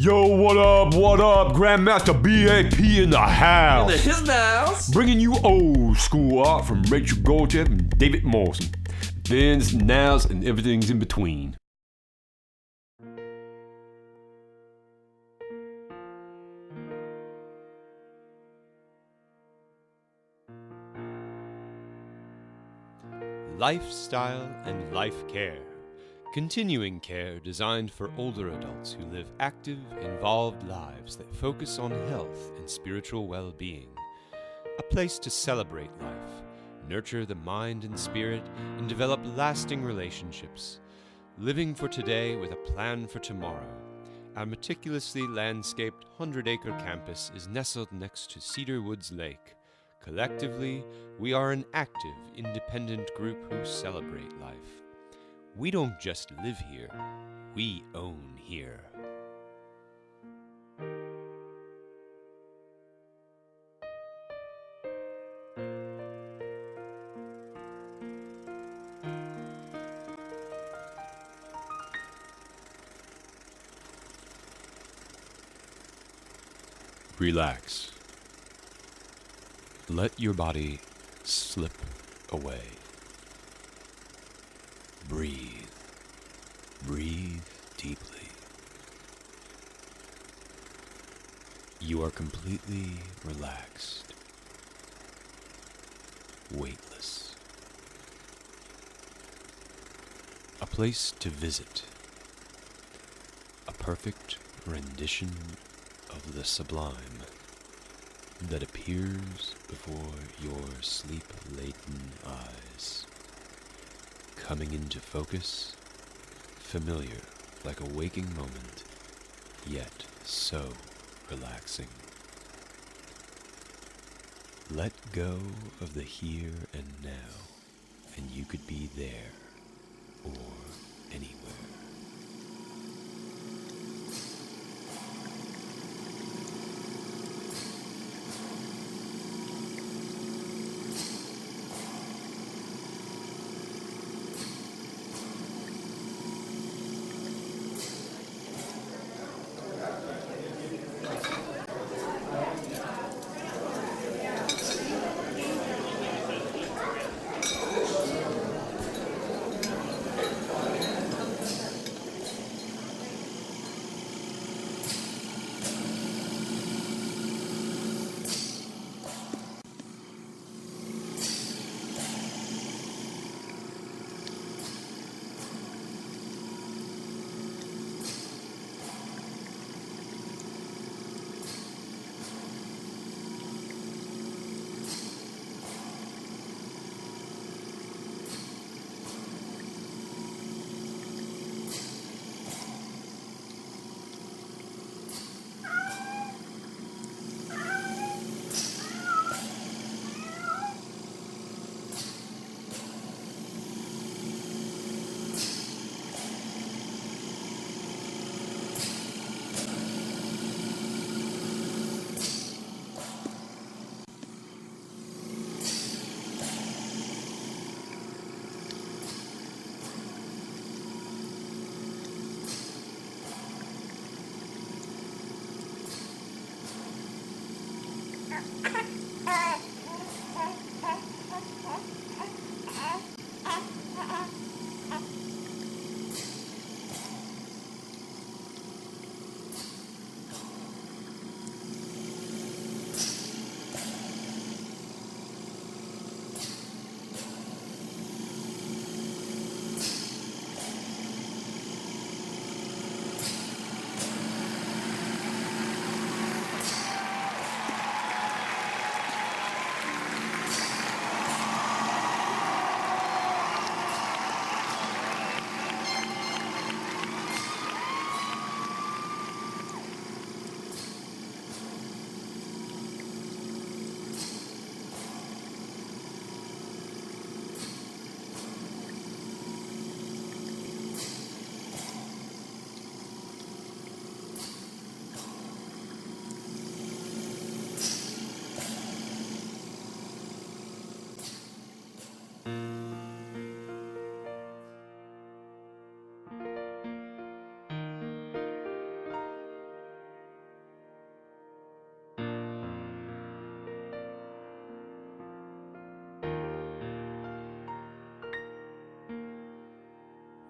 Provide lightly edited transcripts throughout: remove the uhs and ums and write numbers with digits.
Yo, what up, Grandmaster BAP in the house. In the house. Bringing you old school art from Rachael Gorchov and David Morrison. Thens, nows, and everything's in between. Lifestyle and life care. Continuing care designed for older adults who live active, involved lives that focus on health and spiritual well-being. A place to celebrate life, nurture the mind and spirit, and develop lasting relationships. Living for today with a plan for tomorrow. Our meticulously landscaped 100-acre campus is nestled next to Cedar Woods Lake. Collectively, we are an active, independent group who celebrate life. We don't just live here, we own here. Relax. Let your body slip away. Breathe. Breathe deeply. You are completely relaxed. Weightless. A place to visit. A perfect rendition of the sublime that appears before your sleep-laden eyes. Coming into focus, familiar like a waking moment, yet so relaxing. Let go of the here and now, and you could be there or anywhere.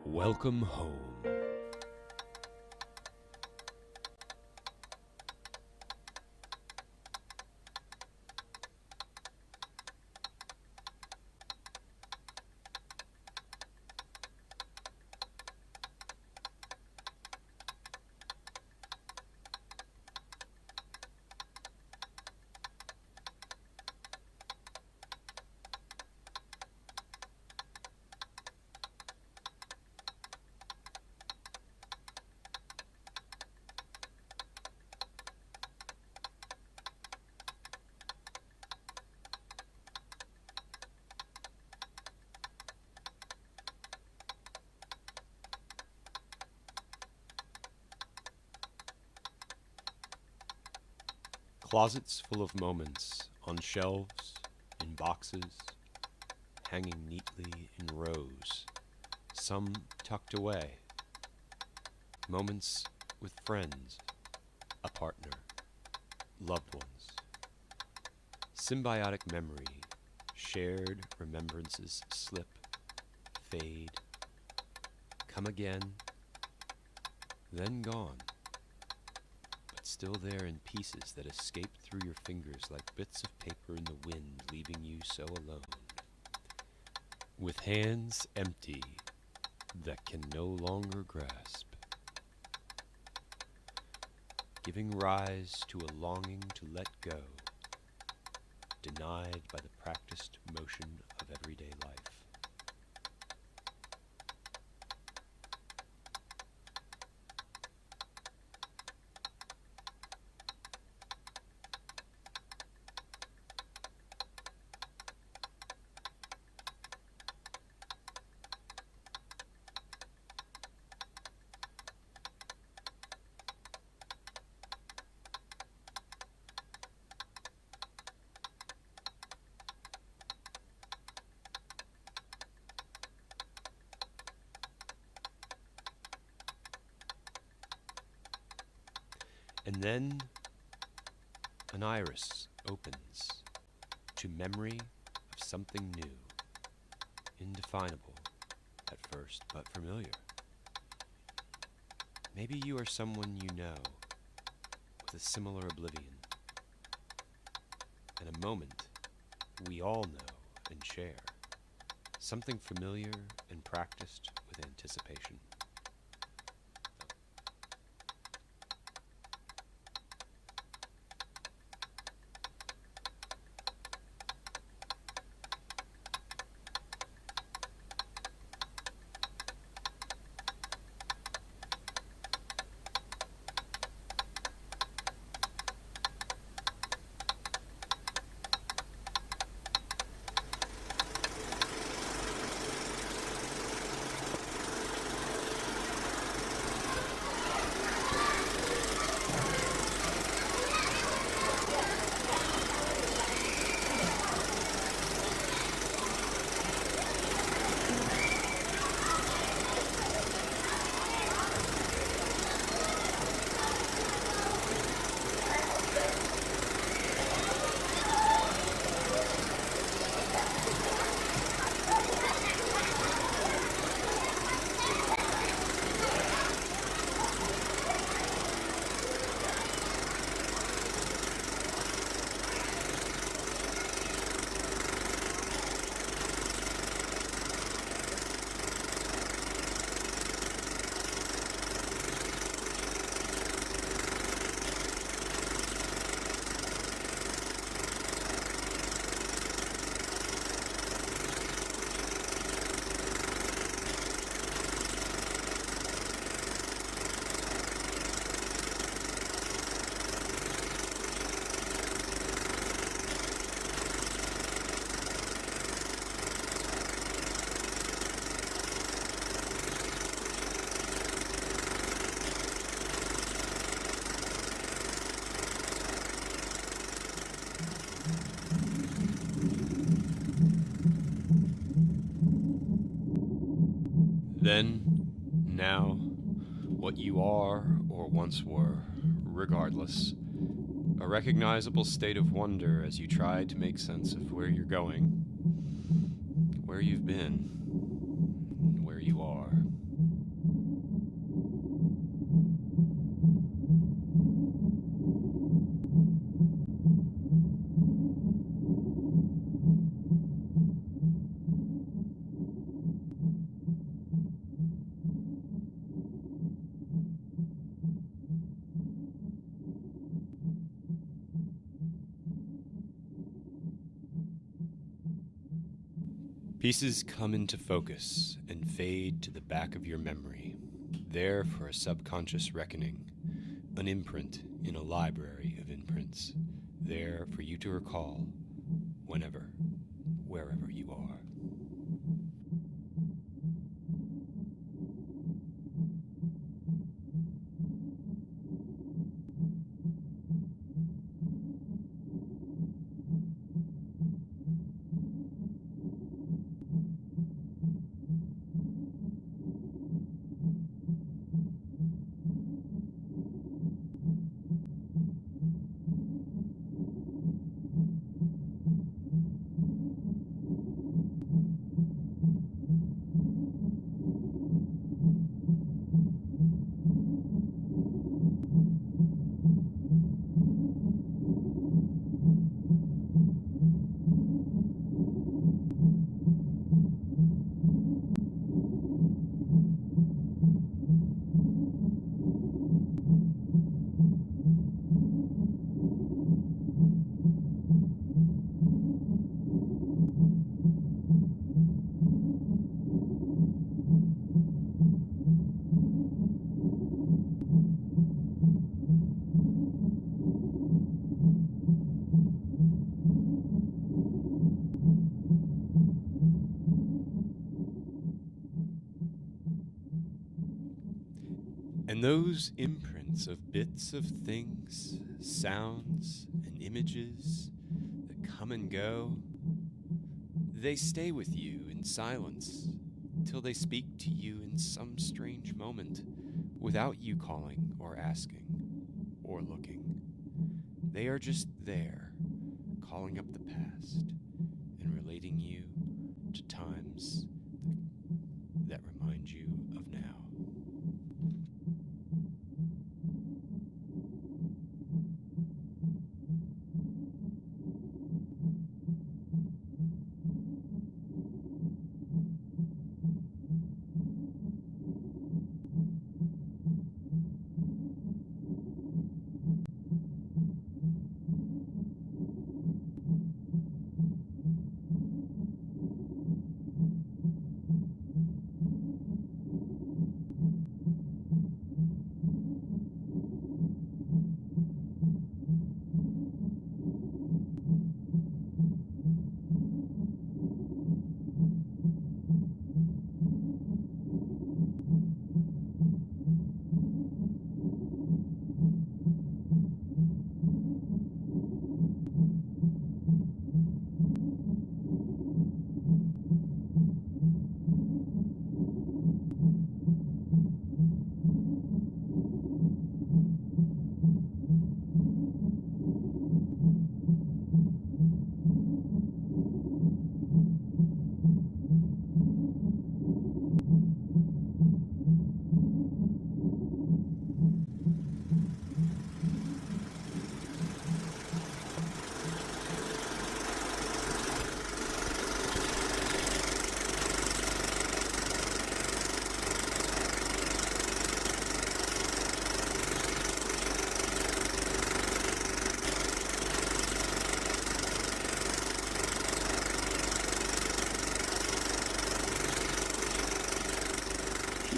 Welcome home. Closets full of moments, on shelves, in boxes, hanging neatly in rows, some tucked away. Moments with friends, a partner, loved ones. Symbiotic memory, shared remembrances slip, fade, come again, then gone. Still there in pieces that escape through your fingers like bits of paper in the wind, leaving you so alone. With hands empty that can no longer grasp. Giving rise to a longing to let go, denied by the practiced motion of everyday life. And then an iris opens to memory of something new, indefinable at first, but familiar. Maybe you are someone you know with a similar oblivion. And a moment we all know and share, something familiar and practiced with anticipation. what you are or once were, regardless. A recognizable state of wonder as you try to make sense of where you're going, where you've been, where you are. Pieces come into focus and fade to the back of your memory, there for a subconscious reckoning, an imprint in a library of imprints, there for you to recall whenever, wherever you are. And those imprints of bits of things, sounds, and images that come and go, they stay with you in silence till they speak to you in some strange moment without you calling or asking or looking. They are just there, calling up the past and relating you to times that remind you of now.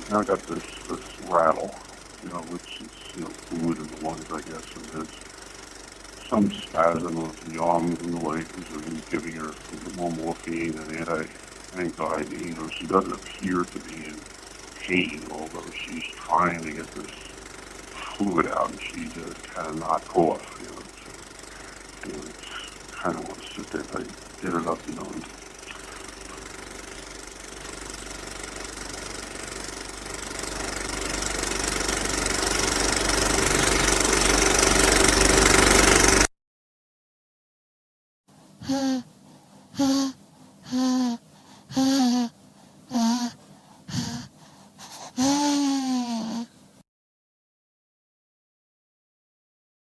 Now I got this rattle, which is, fluid in the lungs, I guess, and there's some spasm of the arms and the legs, and giving her more morphine and anti-anxiety. She doesn't appear to be in pain, although she's trying to get this fluid out, and she just cannot cough, So, it's kind of want to sit there, I get it up, and